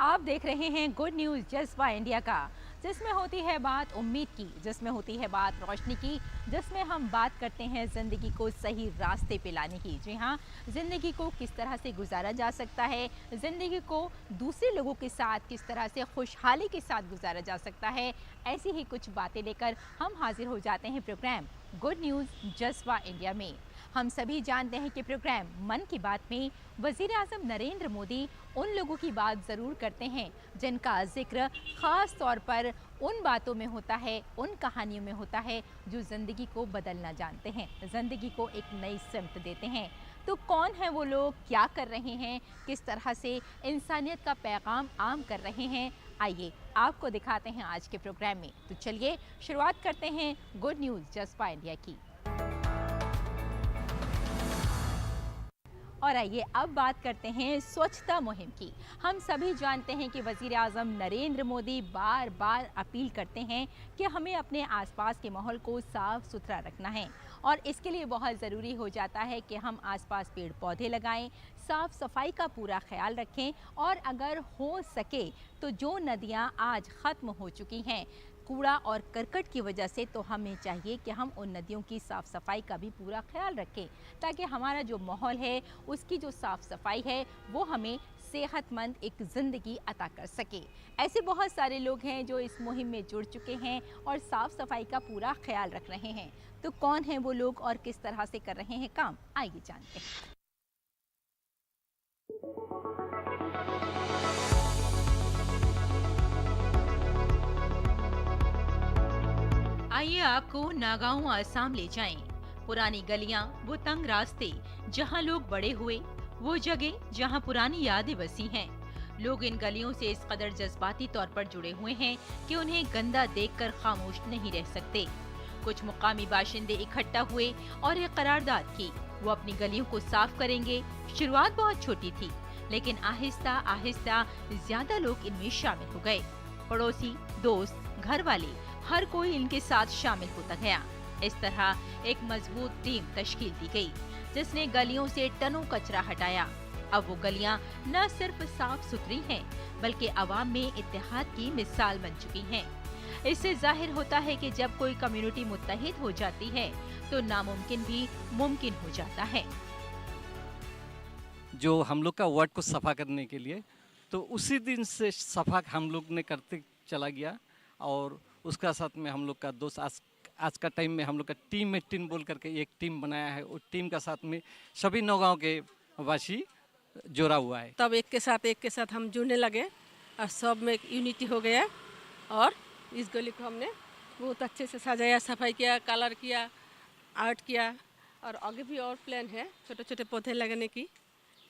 आप देख रहे हैं गुड न्यूज़ जज्बा इंडिया का, जिसमें होती है बात उम्मीद की, जिसमें होती है बात रोशनी की, जिसमें हम बात करते हैं ज़िंदगी को सही रास्ते पे लाने की। जी हाँ, ज़िंदगी को किस तरह से गुजारा जा सकता है, ज़िंदगी को दूसरे लोगों के साथ किस तरह से खुशहाली के साथ गुजारा जा सकता है, ऐसी ही कुछ बातें लेकर हम हाजिर हो जाते हैं प्रोग्राम गुड न्यूज़ जज्बा इंडिया में। हम सभी जानते हैं कि प्रोग्राम मन की बात में वज़ीर आज़म नरेंद्र मोदी उन लोगों की बात ज़रूर करते हैं जिनका जिक्र ख़ास तौर पर उन बातों में होता है, उन कहानियों में होता है जो ज़िंदगी को बदलना जानते हैं, ज़िंदगी को एक नई सिमत देते हैं। तो कौन है वो लोग, क्या कर रहे हैं, किस तरह से इंसानियत का पैगाम आम कर रहे हैं, आइए आपको दिखाते हैं आज के प्रोग्राम में। तो चलिए शुरुआत करते हैं गुड न्यूज़ जज्बा इंडिया की। और आइए अब बात करते हैं स्वच्छता मुहिम की। हम सभी जानते हैं कि वज़ीर आज़म नरेंद्र मोदी बार बार अपील करते हैं कि हमें अपने आसपास के माहौल को साफ़ सुथरा रखना है और इसके लिए बहुत ज़रूरी हो जाता है कि हम आसपास पेड़ पौधे लगाएं, साफ़ सफाई का पूरा ख्याल रखें और अगर हो सके तो जो नदियां आज ख़त्म हो चुकी हैं कूड़ा और करकट की वजह से, तो हमें चाहिए कि हम उन नदियों की साफ़ सफाई का भी पूरा ख्याल रखें ताकि हमारा जो माहौल है उसकी जो साफ़ सफाई है वो हमें सेहतमंद एक ज़िंदगी अता कर सके। ऐसे बहुत सारे लोग हैं जो इस मुहिम में जुड़ चुके हैं और साफ़ सफाई का पूरा ख्याल रख रहे हैं। तो कौन हैं वो लोग और किस तरह से कर रहे हैं काम, आइए जानते हैं। आइए आपको नागांव आसाम ले जाएं। पुरानी गलियां, वो तंग रास्ते जहां लोग बड़े हुए, वो जगह जहां पुरानी यादें बसी हैं। लोग इन गलियों से इस कदर जज्बाती तौर पर जुड़े हुए हैं कि उन्हें गंदा देखकर खामोश नहीं रह सकते। कुछ मुकामी बाशिंदे इकट्ठा हुए और एक करारदाद की, वो अपनी गलियों को साफ करेंगे। शुरुआत बहुत छोटी थी, लेकिन आहिस्ता आहिस्ता ज्यादा लोग इनमें शामिल हो गए। पड़ोसी, दोस्त, घर वाले, हर कोई इनके साथ शामिल होता गया। इस तरह एक मजबूत टीम तश्कील दी गई, जिसने गलियों से टनों कचरा हटाया। अब वो गलियां न सिर्फ साफ सुथरी हैं, बल्कि आवाम में इत्तेहाद की मिसाल बन चुकी हैं। इससे जाहिर होता है कि जब कोई कम्युनिटी मुत्तहिद हो जाती है, तो नामुमकिन भी मुमकिन हो जाता है। जो हम लोग का वार्ड को सफा करने के लिए, तो उसी दिन से सफा हम लोग ने करते चला गया और उसका साथ में हम लोग का दोस्त आज का टाइम में हम लोग का टीम 18 बोल करके एक टीम बनाया है। उस टीम का साथ में सभी 9 गांव के वासी जोड़ा हुआ है। तब एक के साथ हम जुड़ने लगे और सब में एक यूनिटी हो गया और इस गली को हमने बहुत अच्छे से सजाया, सफाई किया, कलर किया, आर्ट किया और आगे भी और प्लान है छोटे छोटे पौधे लगाने की।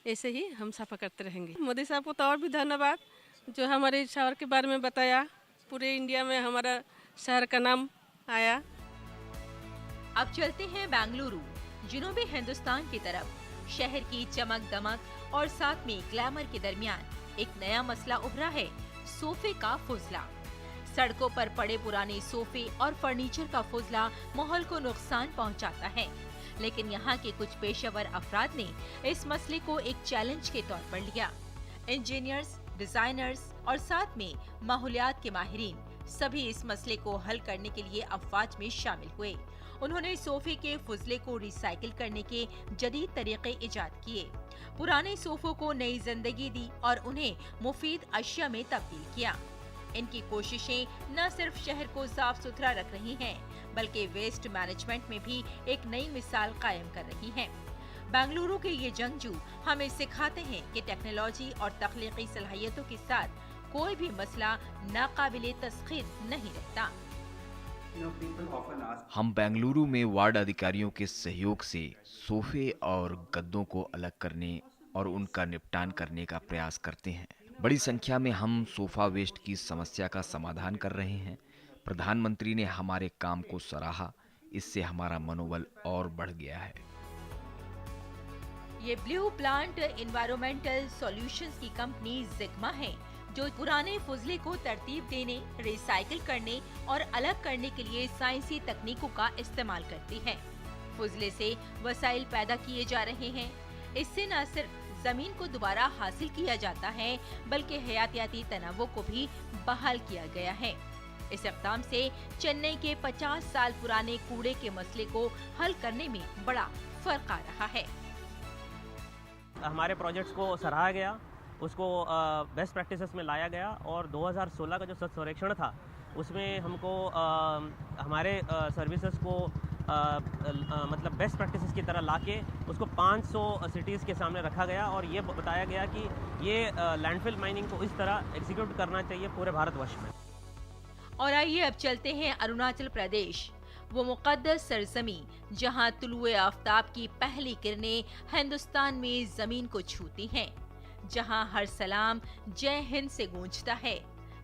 ऐसे ही हम सफा करते रहेंगे। मोदी साहब को तो और भी धन्यवाद जो हमारे शहर के बारे में बताया, पूरे इंडिया में हमारा शहर का नाम आया। अब चलते हैं बेंगलुरु, जनूबी हिंदुस्तान की तरफ। शहर की चमक दमक और साथ में ग्लैमर के दरमियान एक नया मसला उभरा है, सोफे का फुजला। सड़कों पर पड़े पुराने सोफे और फर्नीचर का फुजला माहौल को नुकसान पहुंचाता है, लेकिन यहाँ के कुछ पेशेवर अफराद ने इस मसले को एक चैलेंज के तौर पर लिया। इंजीनियर्स, डिजाइनर्स और साथ में माहौलियात के माहिरीन सभी इस मसले को हल करने के लिए अफवाज में शामिल हुए। उन्होंने सोफे के फुजले को रिसाइकिल करने के जदीद तरीके इजाद किए, पुराने सोफों को नई जिंदगी दी और उन्हें मुफीद अशिया में तब्दील किया। इनकी कोशिशें न सिर्फ शहर को साफ सुथरा रख रही हैं, बल्कि वेस्ट मैनेजमेंट में भी एक नई मिसाल कायम कर रही हैं। बेंगलुरु के ये जंगजू हमें सिखाते हैं कि टेक्नोलॉजी और तख्लीकी सलाहियतों के साथ कोई भी मसला नाकाबिले तस्खीर नहीं रहता। हम बेंगलुरु में वार्ड अधिकारियों के सहयोग से सोफे और गद्दों को अलग करने और उनका निपटान करने का प्रयास करते हैं। बड़ी संख्या में हम सोफा वेस्ट की समस्या का समाधान कर रहे हैं। प्रधानमंत्री ने हमारे काम को सराहा, इससे हमारा मनोबल और बढ़ गया है। ये ब्लू प्लांट एनवायरमेंटल सॉल्यूशंस की कंपनी जिग्मा है, जो पुराने फुजले को तरतीब देने, रिसाइकिल करने और अलग करने के लिए साइंसी तकनीकों का इस्तेमाल करती है। फुजले से वसाइल पैदा किए जा रहे हैं। इससे न सिर्फ जमीन को दोबारा हासिल किया जाता है बल्कि हयातियाती तनवुं को भी बहाल किया गया है। इस इक़दाम से चेन्नई के 50 साल पुराने कूड़े के मसले को हल करने में बड़ा फर्क आ रहा है। हमारे प्रोजेक्ट्स को सराहा गया, उसको बेस्ट प्रैक्टिसेस में लाया गया और 2016 का जो स्वच्छ सर्वेक्षण था उसमें हमको हमारे सर्विसेज को मतलब बेस्ट प्रैक्टिसेस की तरह लाके उसको 500 सिटीज़ के सामने रखा गया और ये बताया गया कि ये लैंडफिल माइनिंग को इस तरह एग्जीक्यूट करना चाहिए पूरे भारतवर्ष में। और आइए अब चलते हैं अरुणाचल प्रदेश, वो मुक़द्दस सरजमी जहां तुलुए आफ्ताब की पहली किरणें हिंदुस्तान में जमीन को छूती हैं, जहां हर सलाम जय हिंद से गूंजता है।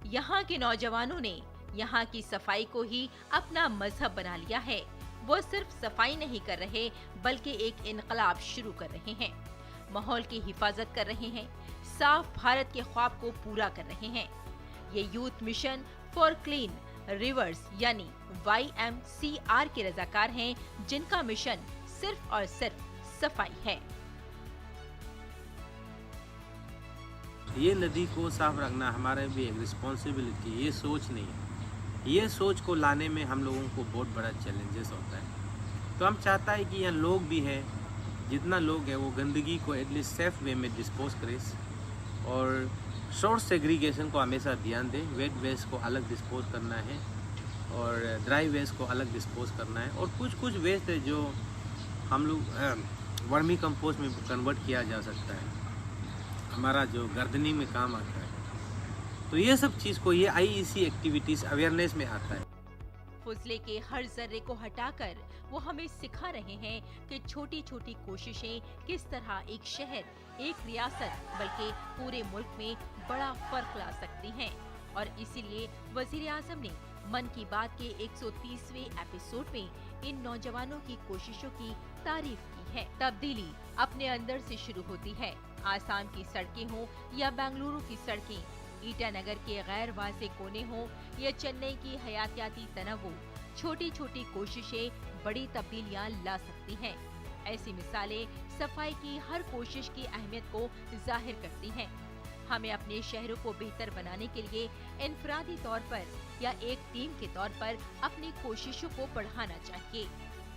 यहाँ के नौजवानों ने यहाँ की सफाई को ही अपना मजहब बना लिया है। वो सिर्फ सफाई नहीं कर रहे बल्कि एक इनकलाब शुरू कर रहे हैं, माहौल की हिफाजत कर रहे हैं, साफ भारत के ख्वाब को पूरा कर रहे हैं। ये youth mission for clean reverse यानी YMCR के रजाकार हैं, जिनका मिशन सिर्फ और सिर्फ सफाई है। ये नदी को साफ रखना हमारे भी एक रिस्पॉन्सिबिलिटी, ये सोच नहीं है। ये सोच को लाने में हम लोगों को बहुत बड़ा चैलेंजेस होता है। तो हम चाहता है कि यहाँ लोग भी हैं, जितना लोग है वो गंदगी को एटलीस्ट सेफ वे में डिस्पोज करें और सोर्स सेग्रीगेशन को हमेशा ध्यान दें। वेट वेस्ट को अलग डिस्पोज करना है और ड्राई वेस्ट को अलग डिस्पोज करना है और कुछ वेस्ट है जो हम लोग वर्मी कंपोस्ट में कन्वर्ट किया जा सकता है, हमारा जो गर्दनी में काम आता है। तो ये सब चीज़ को ये IEC एक्टिविटीज़ अवेयरनेस में आता है। फुजले के हर जर्रे को हटाकर वो हमें सिखा रहे हैं कि छोटी छोटी कोशिशें किस तरह एक शहर, एक रियासत बल्कि पूरे मुल्क में बड़ा फर्क ला सकती हैं। और इसीलिए वजीर आजम ने मन की बात के 130वें एपिसोड में इन नौजवानों की कोशिशों की तारीफ की है। तब्दीली अपने अंदर से शुरू होती है। आसाम की सड़कें हों या बेंगलुरु की सड़कें, ईटानगर के गैर वाज़े कोने हों या चेन्नई की हयातियाती तनवुं, छोटी छोटी कोशिशें बड़ी तब्दीलियां ला सकती हैं। ऐसी मिसालें सफाई की हर कोशिश की अहमियत को जाहिर करती हैं। हमें अपने शहरों को बेहतर बनाने के लिए इनफरादी तौर पर या एक टीम के तौर पर अपनी कोशिशों को बढ़ाना चाहिए।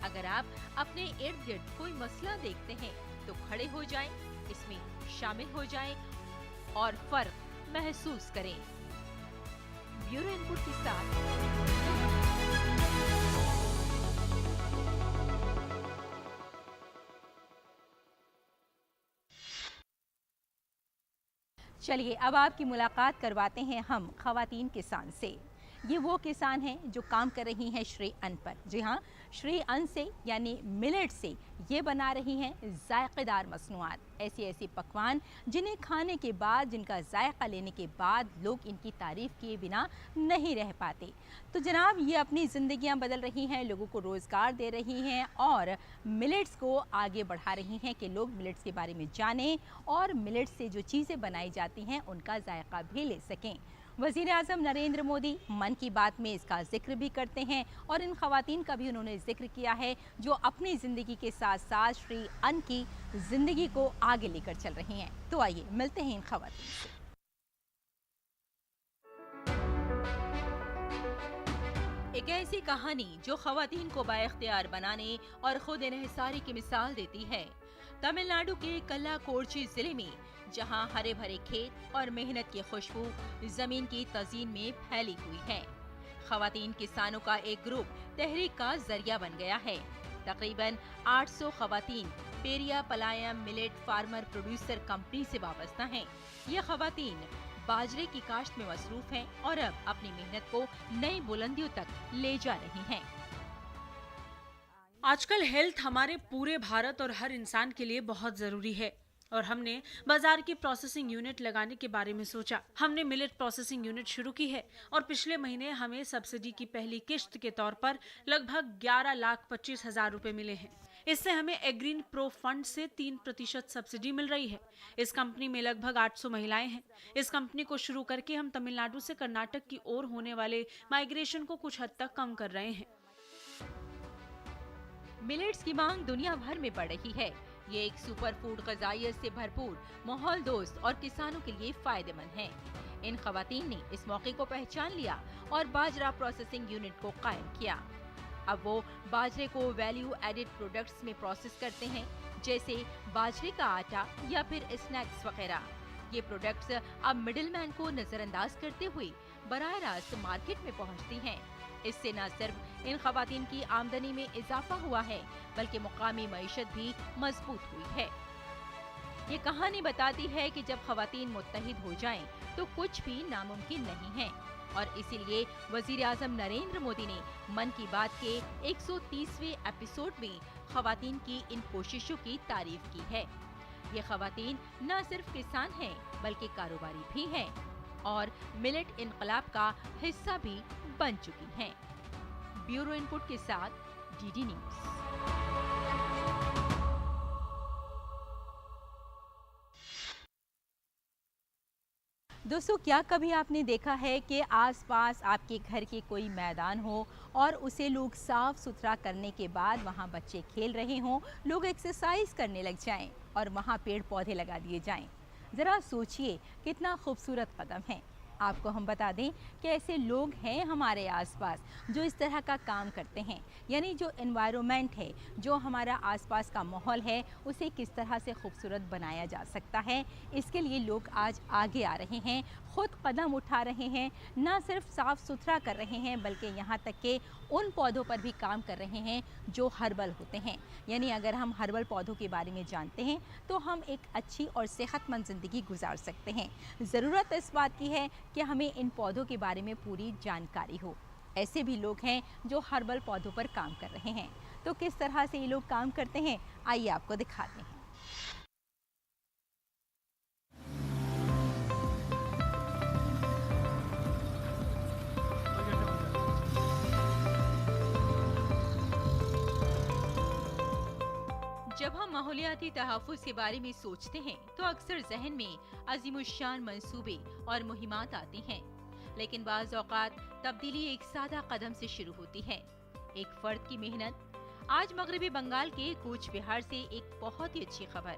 अगर आप अपने इर्द गिर्द कोई मसला देखते हैं तो खड़े हो जाएं, इसमें शामिल हो जाएं और फर्क महसूस करें। ब्यूरो इनपुट के साथ चलिए अब आपकी मुलाकात करवाते हैं हम खवातीन किसान से। ये वो किसान हैं जो काम कर रही हैं श्री अन्न पर। जी हाँ, श्री अन्न से यानी मिलेट से ये बना रही हैं जायकेदार मसनूआत, ऐसी पकवान जिन्हें खाने के बाद, जिनका जायका लेने के बाद लोग इनकी तारीफ़ किए बिना नहीं रह पाते। तो जनाब, ये अपनी ज़िंदगियां बदल रही हैं, लोगों को रोज़गार दे रही हैं और मिलेट्स को आगे बढ़ा रही हैं कि लोग मिलेट्स के बारे में जानें और मिलेट्स से जो चीज़ें बनाई जाती हैं उनका जायका भी ले सकें। वज़ीर आज़म नरेंद्र मोदी मन की बात में इसका जिक्र भी करते हैं और इन ख़वातीन का भी उन्होंने जिक्र किया है जो अपनी ज़िंदगी के साथ साथ श्री अन्न की ज़िंदगी को आगे लेकर चल रही हैं। तो आइए मिलते हैं इन ख़वातीन से। एक ऐसी कहानी जो ख़वातीन को बाइख्तियार बनाने और खुद इन्हिसारी की मिसाल देती है। तमिलनाडु के कल्लाकोर्ची जिले में जहां हरे भरे खेत और मेहनत की खुशबू जमीन की तज़ीन में फैली हुई है, ख़वातीन किसानों का एक ग्रुप तहरीक का जरिया बन गया है। तकरीबन 800 ख़वातीन Periya Palayam millet farmer producer company से वाबस्ता हैं। ये ख़वातीन बाजरे की काश्त में मसरूफ हैं और अब अपनी मेहनत को नई बुलंदियों तक ले जा रही हैं। आजकल हेल्थ हमारे पूरे भारत और हर इंसान के लिए बहुत ज़रूरी है और हमने बाजार की प्रोसेसिंग यूनिट लगाने के बारे में सोचा। हमने मिलेट प्रोसेसिंग यूनिट शुरू की है और पिछले महीने हमें सब्सिडी की पहली किश्त के तौर पर लगभग 11,25,000 रुपए मिले हैं। इससे हमें एग्रीन प्रो फंड से 3% सब्सिडी मिल रही है। इस कंपनी में लगभग 800 महिलाएं हैं। इस कंपनी को शुरू करके हम तमिलनाडु से कर्नाटक की ओर होने वाले माइग्रेशन को कुछ हद तक कम कर रहे हैं। मिलेट्स की मांग दुनिया भर में बढ़ रही है। ये एक सुपर फूड ग़िज़ाइयत से भरपूर, माहौल दोस्त और किसानों के लिए फायदेमंद है। इन खवातीन ने इस मौके को पहचान लिया और बाजरा प्रोसेसिंग यूनिट को कायम किया। अब वो बाजरे को वैल्यू एडेड प्रोडक्ट्स में प्रोसेस करते हैं, जैसे बाजरे का आटा या फिर स्नैक्स वगैरह। ये प्रोडक्ट्स अब मिडिलमैन को नजरअंदाज करते हुए बराह रास्त मार्केट में पहुंचती हैं। इससे न सिर्फ इन खवातीन की आमदनी में इजाफा हुआ है, बल्कि मुकामी मईशत भी मजबूत हुई है। ये कहानी बताती है कि जब खवातीन मुत्तहिद हो जाएं, तो कुछ भी नामुमकिन नहीं है। और इसीलिए वजीर आजम नरेंद्र मोदी ने मन की बात के 130वें एपिसोड में खवातीन की इन कोशिशों की तारीफ की है। ये खवातीन न सिर्फ किसान हैं, बल्कि कारोबारी भी हैं और मिलेट इनकलाब का हिस्सा भी बन चुकी हैं। ब्यूरो इनपुट के साथ डीडी न्यूज़। दोस्तों, क्या कभी आपने देखा है कि आसपास आपके घर के कोई मैदान हो और उसे लोग साफ सुथरा करने के बाद वहाँ बच्चे खेल रहे हों, लोग एक्सरसाइज करने लग जाएं और वहाँ पेड़ पौधे लगा दिए जाएं? ज़रा सोचिए कितना खूबसूरत कदम है। आपको हम बता दें कि ऐसे लोग हैं हमारे आसपास जो इस तरह का काम करते हैं, यानी जो एनवायरनमेंट है, जो हमारा आसपास का माहौल है, उसे किस तरह से खूबसूरत बनाया जा सकता है। इसके लिए लोग आज आगे आ रहे हैं, खुद कदम उठा रहे हैं, ना सिर्फ साफ़ सुथरा कर रहे हैं, बल्कि यहाँ तक कि उन पौधों पर भी काम कर रहे हैं जो हर्बल होते हैं। यानी अगर हम हर्बल पौधों के बारे में जानते हैं तो हम एक अच्छी और सेहतमंद ज़िंदगी गुजार सकते हैं। ज़रूरत इस बात की है कि हमें इन पौधों के बारे में पूरी जानकारी हो। ऐसे भी लोग हैं जो हर्बल पौधों पर काम कर रहे हैं। तो किस तरह से ये लोग काम करते हैं, आइए आपको दिखाते हैं। जब हम माहौलियाती तहफ़्फ़ुज़ के बारे में सोचते हैं तो अक्सर जहन में अज़ीमुश्शान मंसूबे और मुहिमात आती हैं, लेकिन बाज़ औक़ात तब्दीली एक सादा कदम से शुरू होती है, एक फ़र्द की मेहनत। आज मगरबी बंगाल के कूच बिहार से एक बहुत ही अच्छी खबर।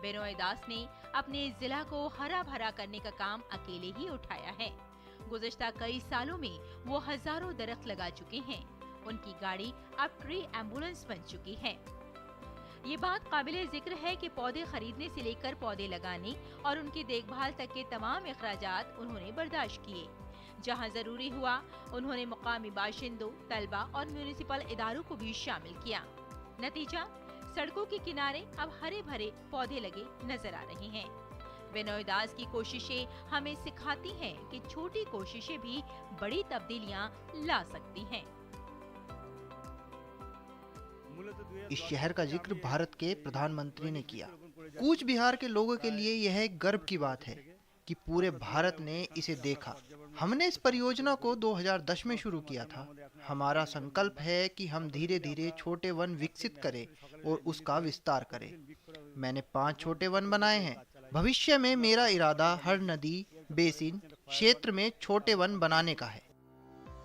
बेनोय दास ने अपने ज़िला को हरा भरा करने का काम अकेले ही उठाया है। गुज़श्ता कई सालों में वो हज़ारों दरख्त लगा चुके हैं। उनकी गाड़ी अब ट्री एम्बुलेंस बन चुकी है। ये बात काबिले जिक्र है कि पौधे खरीदने से लेकर पौधे लगाने और उनकी देखभाल तक के तमाम अखराजात उन्होंने बर्दाश्त किए। जहां जरूरी हुआ उन्होंने मुकामी बाशिंदों, तलबा और म्यूनिसिपल इदारों को भी शामिल किया। नतीजा, सड़कों के किनारे अब हरे भरे पौधे लगे नजर आ रहे हैं। बेनोय दास की कोशिशें हमें सिखाती हैं कि छोटी कोशिशें भी बड़ी तब्दीलियां ला सकती हैं। इस शहर का जिक्र भारत के प्रधानमंत्री ने किया। कूच बिहार के लोगों के लिए यह एक गर्व की बात है कि पूरे भारत ने इसे देखा। हमने इस परियोजना को 2010 में शुरू किया था। हमारा संकल्प है कि हम धीरे धीरे छोटे वन विकसित करें और उसका विस्तार करें। मैंने 5 छोटे वन बनाए हैं। भविष्य में मेरा इरादा हर नदी, बेसिन क्षेत्र में छोटे वन बनाने का है।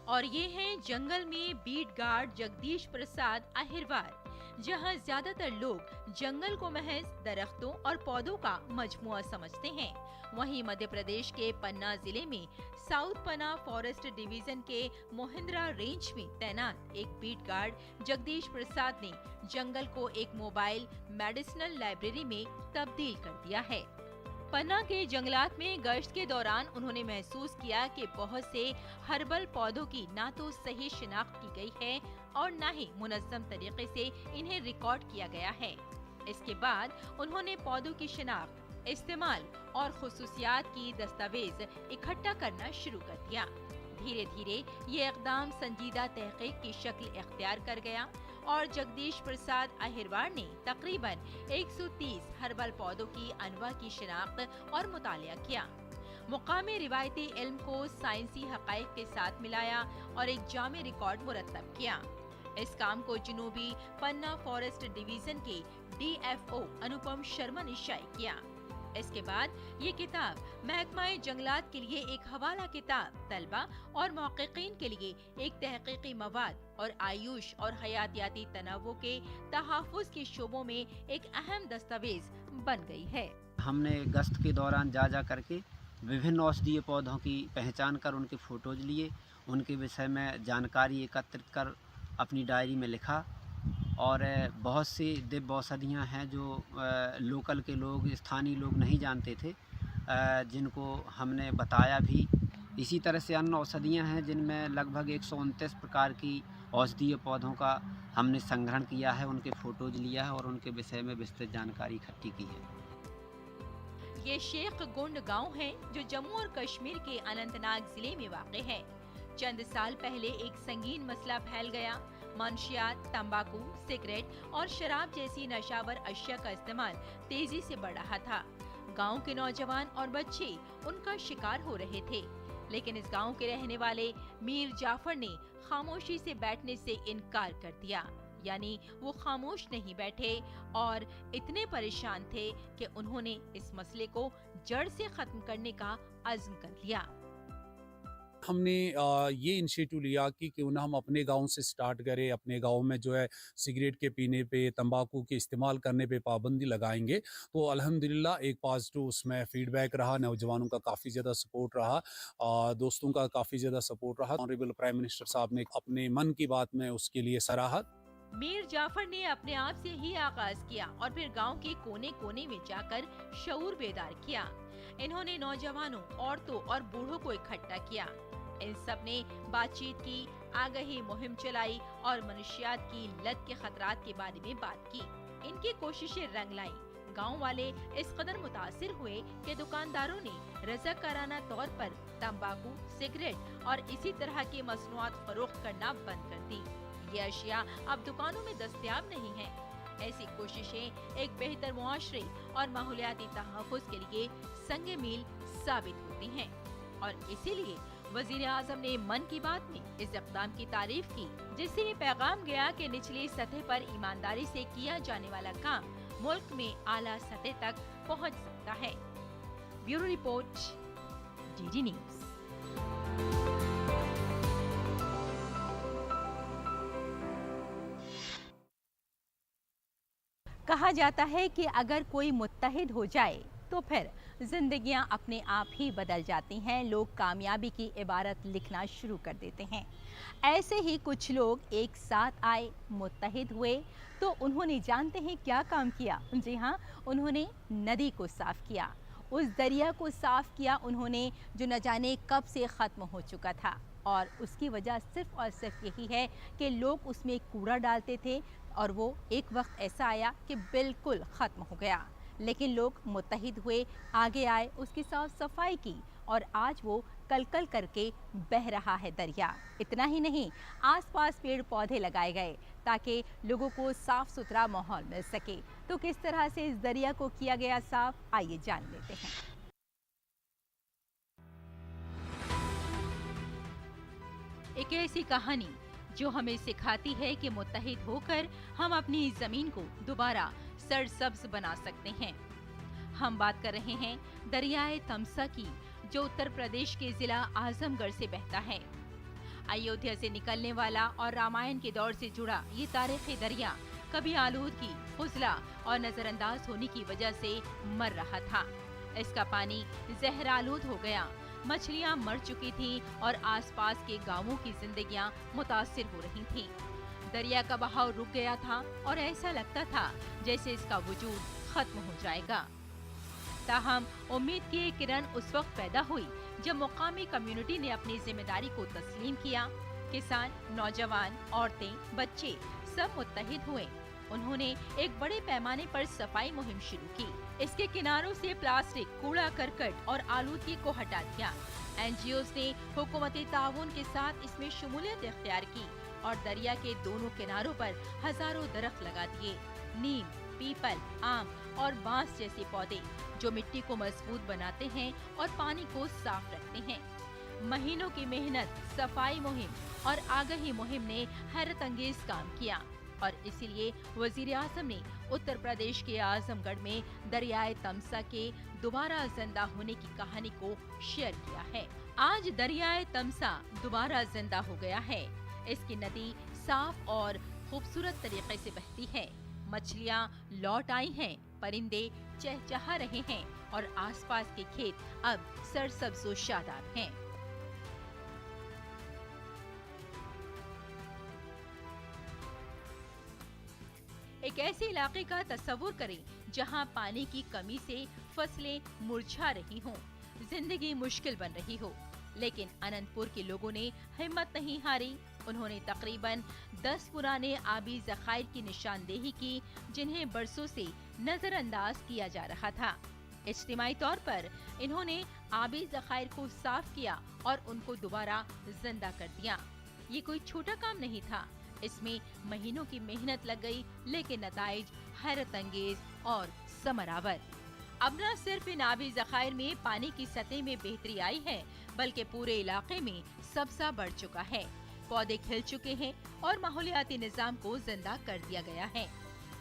और ये हैं जंगल में बीट गार्ड जगदीश प्रसाद अहिरवार, जहां ज्यादातर लोग जंगल को महज दरख्तों और पौधों का मजमुआ समझते हैं। वहीं मध्य प्रदेश के पन्ना जिले में साउथ पन्ना फॉरेस्ट डिवीजन के मोहिंद्रा रेंज में तैनात एक बीट गार्ड जगदीश प्रसाद ने जंगल को एक मोबाइल मेडिसिनल लाइब्रेरी में तब्दील कर दिया है। पन्ना के जंगलात में गश्त के दौरान उन्होंने महसूस किया कि बहुत से हर्बल पौधों की ना तो सही शिनाख्त की गई है और न ही मुनज़्ज़म तरीके से इन्हें रिकॉर्ड किया गया है। इसके बाद उन्होंने पौधों की शिनाख्त, इस्तेमाल और खुसूसियात की दस्तावेज इकट्ठा करना शुरू कर दिया। धीरे धीरे ये इक़दाम संजीदा तहक़ीक़ की शक्ल इख्तियार कर गया और जगदीश प्रसाद अहिरवार ने तकरीबन 130 हर्बल पौधों की अनवा की शिनाख्त और मुतालिया किया। मुकामी रिवायती इल्म को साइंसी हक़ाइक़ के साथ मिलाया और एक जामे रिकॉर्ड मुरतब किया। इस काम को जनूबी पन्ना फॉरेस्ट डिवीजन के DFO अनुपम शर्मा ने शाया किया। इसके बाद ये किताब महकमा-ए जंगलात के लिए एक हवाला किताब, तलबा और महक़क़ीन के लिए एक तहक़ीक़ी मवाद और आयुष और हयातियाती तनव्वुर के तहफ़्फ़ुज़ के शोबों में एक अहम दस्तावेज बन गई है। हमने गश्त के दौरान जा करके विभिन्न औषधीय पौधों की पहचान कर उनके फ़ोटोज़ लिए, उनके विषय में जानकारी एकत्रित कर अपनी डायरी में लिखा। और बहुत सी दिव्य औषधियाँ हैं जो लोकल के लोग, स्थानीय लोग नहीं जानते थे, जिनको हमने बताया भी। इसी तरह से अन्य औषधियाँ हैं जिनमें लगभग 129 प्रकार की औषधीय पौधों का हमने संग्रहण किया है, उनके फ़ोटोज़ लिया है और उनके विषय में विस्तृत जानकारी इकट्ठी की है। ये शेख गुंड गांव है जो जम्मू और कश्मीर के अनंतनाग जिले में वाक़ है। चंद साल पहले एक संगीन मसला फैल गया। मंशियात, तंबाकू, सिगरेट और शराब जैसी नशावर अशिया का इस्तेमाल तेजी से बढ़ रहा था। गांव के नौजवान और बच्चे उनका शिकार हो रहे थे, लेकिन इस गांव के रहने वाले मीर जाफर ने खामोशी से बैठने से इनकार कर दिया। यानी वो खामोश नहीं बैठे और इतने परेशान थे कि उन्होंने इस मसले को जड़ से खत्म करने का अज़्म कर लिया। हमने ये इनिशिएटिव लिया कि क्यों ना हम अपने गांव से स्टार्ट करें। अपने गांव में जो है सिगरेट के पीने पे, तंबाकू के इस्तेमाल करने पे पाबंदी लगाएंगे। तो अल्हम्दुलिल्लाह एक पॉजिटिव उसमें फीडबैक रहा, नौजवानों का काफ़ी ज़्यादा सपोर्ट रहा, दोस्तों का काफ़ी ज़्यादा सपोर्ट रहा। ऑनरेबल प्राइम मिनिस्टर साहब ने अपने मन की बात में उसके लिए सराहा। मीर जाफर ने अपने आप से ही आगाज किया और फिर गांव के कोने कोने में जाकर शऊर बेदार किया। इन्होंने नौजवानों, औरतों और बूढ़ों को इकट्ठा किया। इन सब ने बातचीत की, आगाही मुहिम चलाई और मनशियात की लत के खतरात के बारे में बात की। इनकी कोशिशें रंग लाई। गांव वाले इस कदर मुतासिर हुए कि दुकानदारों ने रज़ाकाराना तौर पर तंबाकू, सिगरेट और इसी तरह की मसनूआत फरोख्त करना बंद कर दी। ये अशिया अब दुकानों में दस्तयाब नहीं है। ऐसी कोशिशें एक बेहतर मुआशरे और माहौलियाती तहफ़्फ़ुज़ के लिए संगे मील साबित होती हैं और इसीलिए वज़ीर आज़म ने मन की बात में इस इक़दाम की तारीफ की, जिससे ये पैगाम गया कि निचली सतह पर ईमानदारी से किया जाने वाला काम मुल्क में आला सतह तक पहुंच सकता है। Bureau report, DD news. कहा जाता है कि अगर कोई मुत्तहिद हो जाए तो फिर जिंदगियां अपने आप ही बदल जाती हैं। लोग कामयाबी की इबारत लिखना शुरू कर देते हैं। ऐसे ही कुछ लोग एक साथ आए, मुत्तहिद हुए, तो उन्होंने जानते हैं क्या काम किया? जी हाँ, उन्होंने नदी को साफ किया, उस दरिया को साफ किया उन्होंने जो न जाने कब से ख़त्म हो चुका था। और उसकी वजह सिर्फ़ और सिर्फ यही है कि लोग उसमें कूड़ा डालते थे और वो एक वक्त ऐसा आया कि बिल्कुल ख़त्म हो गया। लेकिन लोग मुत्तहिद हुए, आगे आए, उसकी साफ सफाई की और आज वो कलकल करके बह रहा है दरिया। इतना ही नहीं, आसपास पेड़ पौधे लगाए गए ताकि लोगों को साफ सुथरा माहौल मिल सके। तो किस तरह से इस दरिया को किया गया साफ, आइए जान लेते हैं। एक ऐसी कहानी जो हमें सिखाती है कि मुत्तहिद होकर हम अपनी ज़मीन को दोबारा सरसब्ज बना सकते हैं। हम बात कर रहे हैं दरियाए तमसा की, जो उत्तर प्रदेश के जिला आजमगढ़ से बहता है। अयोध्या से निकलने वाला और रामायण के दौर से जुड़ा ये तारीखी दरिया कभी आलूदगी, फुजला और नजरअंदाज होने की वजह से मर रहा था। इसका पानी जहरालूद हो गया, मछलियां मर चुकी थीं और आसपास के गांवों की जिंदगियां मुतासिर हो रही थीं। दरिया का बहाव रुक गया था और ऐसा लगता था जैसे इसका वजूद खत्म हो जाएगा। ताहम उम्मीद की एक किरण उस वक्त पैदा हुई जब मुकामी कम्युनिटी ने अपनी जिम्मेदारी को तस्लीम किया। किसान, नौजवान, औरतें, बच्चे सब मुत्तहिद हुए। उन्होंने एक बड़े पैमाने पर सफाई मुहिम शुरू की। इसके किनारों से प्लास्टिक, कूड़ा करकट और आलूदगी को हटा दिया। NGOs ने हुकूमती ताउन के साथ इसमें शमूलियत इख्तियार की और दरिया के दोनों किनारों पर हजारों दरख्त लगा दिए। नीम, पीपल, आम और बांस जैसे पौधे जो मिट्टी को मजबूत बनाते हैं और पानी को साफ रखते हैं। महीनों की मेहनत, सफाई मुहिम और आगाही मुहिम ने हैरत अंगेज काम किया। और इसीलिए वजीर आजम ने उत्तर प्रदेश के आजमगढ़ में दरियाए तमसा के दोबारा जिंदा होने की कहानी को शेयर किया है। आज दरियाए तमसा दोबारा जिंदा हो गया है। इसकी नदी साफ और खूबसूरत तरीके से बहती है। मछलियाँ लौट आई हैं, परिंदे चहचहा रहे हैं और आसपास के खेत अब सरसब्ज व शादाब हैं। एक ऐसे इलाके का तस्वुर करें जहां पानी की कमी से फसलें मुरझा रही हों, जिंदगी मुश्किल बन रही हो। लेकिन अनंतपुर के लोगों ने हिम्मत नहीं हारी। उन्होंने तकरीबन 10 पुराने आबी ज़खायर की निशानदेही की, जिन्हें बरसों से नजरअंदाज किया जा रहा था। इज्तिमाई तौर पर इन्होंने आबी ज़खायर को साफ किया और उनको दोबारा जिंदा कर दिया। ये कोई छोटा काम नहीं था। इसमें महीनों की मेहनत लग गई, लेकिन नताइज हैरत अंगेज और समरावर। अब न सिर्फ इन आबी ज़खायर में पानी की सतह में बेहतरी आई है, बल्कि पूरे इलाके में सब्ज़ा बढ़ चुका है। पौधे खिल चुके हैं और माहौलियाती निजाम को जिंदा कर दिया गया है।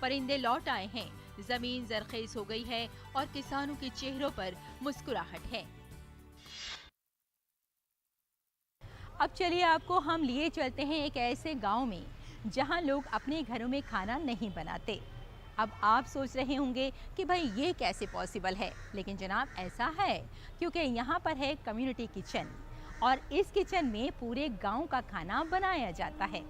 परिंदे लौट आए हैं, जमीन जरखेज हो गई है और किसानों के चेहरों पर मुस्कुराहट है। अब चलिए आपको हम लिए चलते हैं एक ऐसे गांव में जहां लोग अपने घरों में खाना नहीं बनाते। अब आप सोच रहे होंगे कि भाई ये कैसे पॉसिबल है, लेकिन जनाब ऐसा है क्योंकि यहाँ पर है कम्युनिटी किचन और इस किचन में पूरे गांव का खाना बनाया जाता है।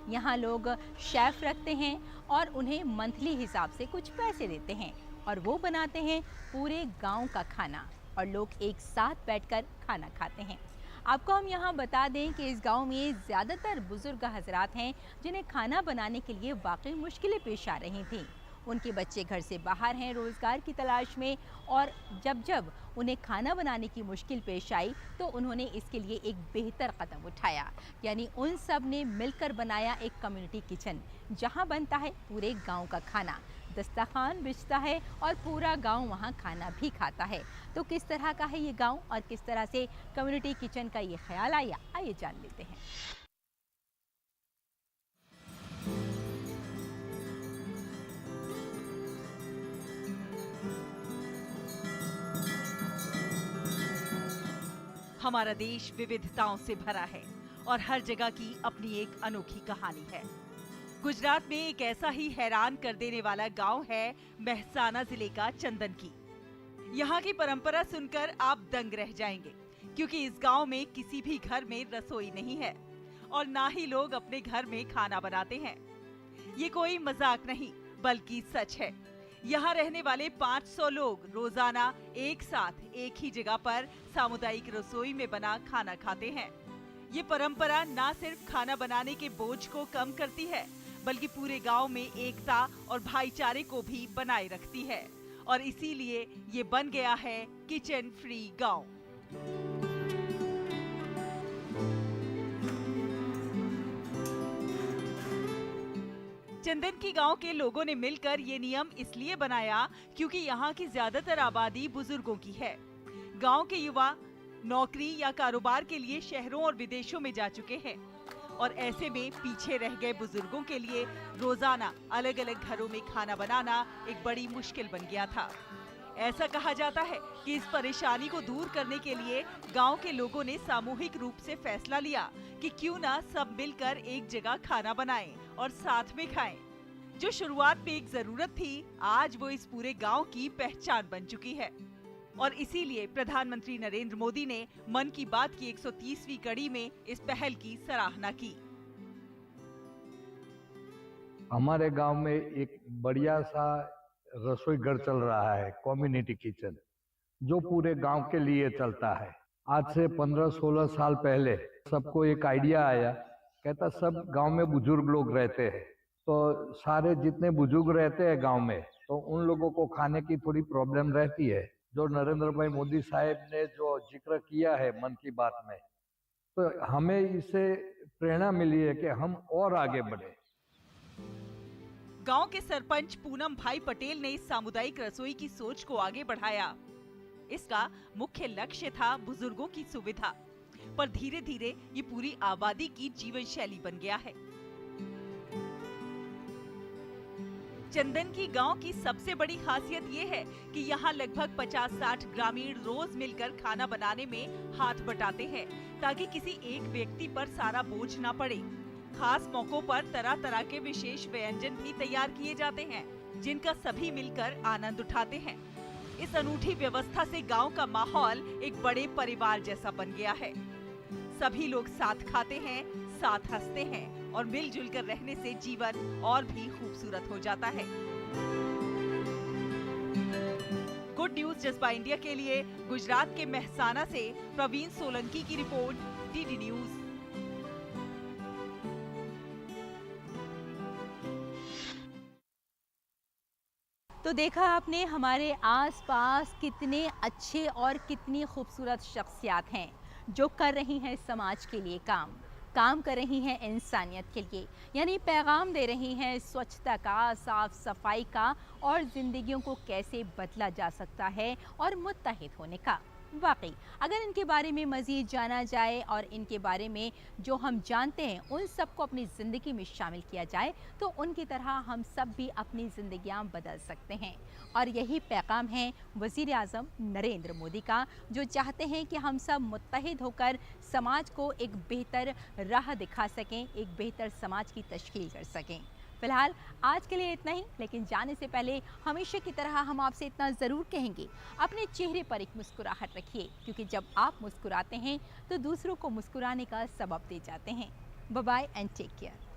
यहाँ लोग शेफ रखते हैं और उन्हें मंथली हिसाब से कुछ पैसे देते हैं और वो बनाते हैं पूरे गांव का खाना और लोग एक साथ बैठकर खाना खाते हैं। आपको हम यहाँ बता दें कि इस गांव में ज़्यादातर बुजुर्ग हजरात हैं जिन्हें खाना बनाने के लिए वाकई मुश्किलें पेश आ रही थीं। उनके बच्चे घर से बाहर हैं रोज़गार की तलाश में, और जब उन्हें खाना बनाने की मुश्किल पेश आई तो उन्होंने इसके लिए एक बेहतर कदम उठाया। यानी उन सब ने मिलकर बनाया एक कम्युनिटी किचन जहां बनता है पूरे गांव का खाना, दस्तरखान बिछता है और पूरा गांव वहां खाना भी खाता है। तो किस तरह का है ये गांव और किस तरह से कम्युनिटी किचन का ये ख्याल आया, आइए जान लेते हैं। हमारा देश विविधताओं से भरा है और हर जगह की अपनी एक अनोखी कहानी है। गुजरात में एक ऐसा ही हैरान कर देने वाला गांव है मेहसाना जिले का चंदन की। यहाँ की परंपरा सुनकर आप दंग रह जाएंगे, क्योंकि इस गांव में किसी भी घर में रसोई नहीं है और ना ही लोग अपने घर में खाना बनाते हैं। ये कोई मजाक नहीं बल्कि सच है। यहाँ रहने वाले 500 लोग रोजाना एक साथ एक ही जगह पर सामुदायिक रसोई में बना खाना खाते हैं। ये परंपरा न सिर्फ खाना बनाने के बोझ को कम करती है, बल्कि पूरे गांव में एकता और भाईचारे को भी बनाए रखती है और इसीलिए ये बन गया है किचन फ्री गांव। चंदन की गांव के लोगों ने मिलकर ये नियम इसलिए बनाया क्योंकि यहाँ की ज्यादातर आबादी बुजुर्गों की है। गांव के युवा नौकरी या कारोबार के लिए शहरों और विदेशों में जा चुके हैं और ऐसे में पीछे रह गए बुजुर्गों के लिए रोजाना अलग अलग घरों में खाना बनाना एक बड़ी मुश्किल बन गया था। ऐसा कहा जाता है कि इस परेशानी को दूर करने के लिए गांव के लोगों ने सामूहिक रूप से फैसला लिया कि क्यों ना सब मिलकर एक जगह खाना बनाएं और साथ में खाएं। जो शुरुआत में एक जरूरत थी, आज वो इस पूरे गांव की पहचान बन चुकी है और इसीलिए प्रधानमंत्री नरेंद्र मोदी ने मन की बात की 130वीं कड़ी में इस पहल की सराहना की। हमारे गांव में एक बढ़िया सा रसोई घर चल रहा है, कम्युनिटी किचन, जो पूरे गांव के लिए चलता है। आज से 15-16 साल पहले सबको एक आइडिया आया, कहता सब गांव में बुजुर्ग लोग रहते हैं, तो सारे जितने बुजुर्ग रहते हैं गांव में, तो उन लोगों को खाने की थोड़ी प्रॉब्लम रहती है। जो नरेंद्र भाई मोदी साहब ने जो जिक्र किया है मन की बात में, तो हमें इससे प्रेरणा मिली है कि हम और आगे बढ़े। गांव के सरपंच पूनम भाई पटेल ने इस सामुदायिक रसोई की सोच को आगे बढ़ाया। इसका मुख्य लक्ष्य था बुजुर्गों की सुविधा, पर धीरे धीरे ये पूरी आबादी की जीवन शैली बन गया है। चंदन की गांव की सबसे बड़ी खासियत ये है कि यहाँ लगभग 50-60 ग्रामीण रोज मिलकर खाना बनाने में हाथ बटाते हैं ताकि किसी एक व्यक्ति पर सारा बोझ न पड़े। खास मौकों पर तरह तरह के विशेष व्यंजन भी तैयार किए जाते हैं जिनका सभी मिलकर आनंद उठाते हैं। इस अनूठी व्यवस्था से गांव का माहौल एक बड़े परिवार जैसा बन गया है। सभी लोग साथ खाते हैं, साथ हंसते हैं और मिलजुल कर रहने से जीवन और भी खूबसूरत हो जाता है। गुड न्यूज जज्बा इंडिया के लिए गुजरात के मेहसाना से प्रवीण सोलंकी की रिपोर्ट, डीडी न्यूज। तो देखा आपने हमारे आसपास कितने अच्छे और कितनी खूबसूरत शख्सियात हैं जो कर रही हैं समाज के लिए काम कर रही हैं इंसानियत के लिए, यानी पैगाम दे रही हैं स्वच्छता का, साफ सफाई का और ज़िंदगियों को कैसे बदला जा सकता है और मुत्तहिद होने का। वाकई अगर इनके बारे में मज़ीद जाना जाए और इनके बारे में जो हम जानते हैं उन सबको अपनी ज़िंदगी में शामिल किया जाए तो उनकी तरह हम सब भी अपनी ज़िंदगियां बदल सकते हैं। और यही पैगाम है वज़ीर आज़म नरेंद्र मोदी का, जो चाहते हैं कि हम सब मुत्तहिद होकर समाज को एक बेहतर राह दिखा सकें, एक बेहतर समाज की तश्कील कर सकें। फिलहाल आज के लिए इतना ही, लेकिन जाने से पहले हमेशा की तरह हम आपसे इतना ज़रूर कहेंगे, अपने चेहरे पर एक मुस्कुराहट रखिए, क्योंकि जब आप मुस्कुराते हैं तो दूसरों को मुस्कुराने का सबब दे जाते हैं। Bye bye and take care.